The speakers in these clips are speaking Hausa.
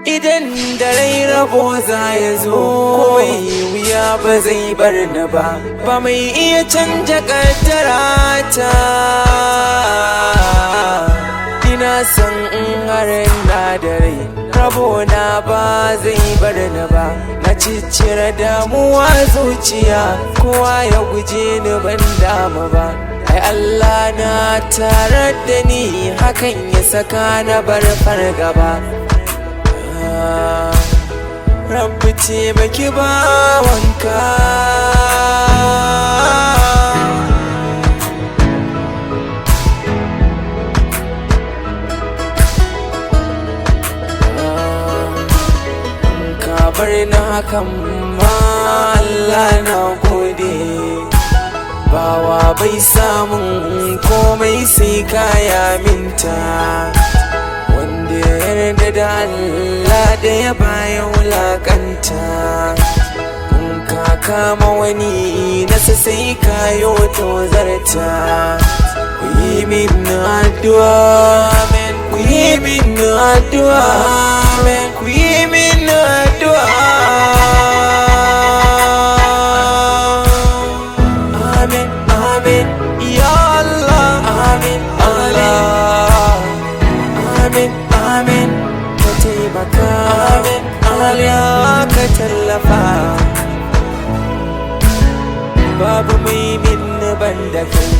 Idan da rai rabo za ya zo koyi wuya ba zai bar ni ba, ba mai iya canja kaddara ta. Ina san in har na da rai rabo na ba zai bar ni ba, na ciccire damuwa zuciya kowa ya guje ni ban damu ba. Ai Allah na tare da ni hakan ya saka na bar fargaba. Rabbi taimaki bawanka. Ka bar ni hakan ma Allah na gode, bawa bai samun komai sai kaya minta. Wanda ya yarda da Allah da ya baya wulakanta, in ka kama wani nasa sai kayo tozarta. Ku yi min addu'a, amen. Ku yi min addu'a, amen. Ku yi min addu'a, amen, amen. Ya Allah, amen, Allah, amen, amen. Ka taimaka, amen, Allah ka tallafa. Babu mai min ban da kai,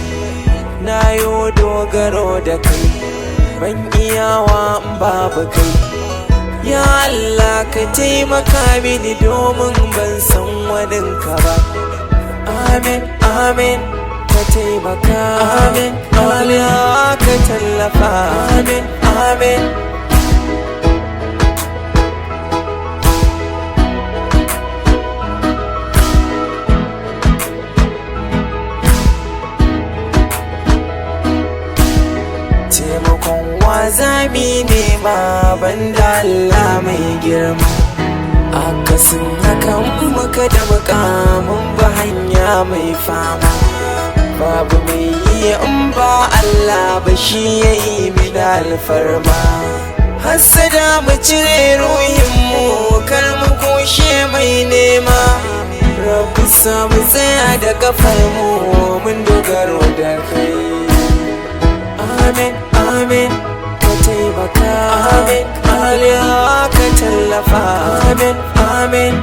na yo dogaro da kai, ban iyawa in babu kai. Ya Allah ka taimaka mini domin ban san waninka ba. Amen, amen. Ka taimaka, amen, Allah ka tallafa. Amen, amen. Taimakon wazami nema banda Allah mai girma, akasin hakan muka da mukamin ba hanya mai fama. Babu mai yi in ba Allah ba, shi ya yi min alfarma. Hassada mu cire ruhinmu kar mu kushe mai nema. Rabbi samu tsaya da kafarmu mun dogaro da kai. Amen, amen. Ka taimaka, amen, Allah ka tallafa. Amen, amen.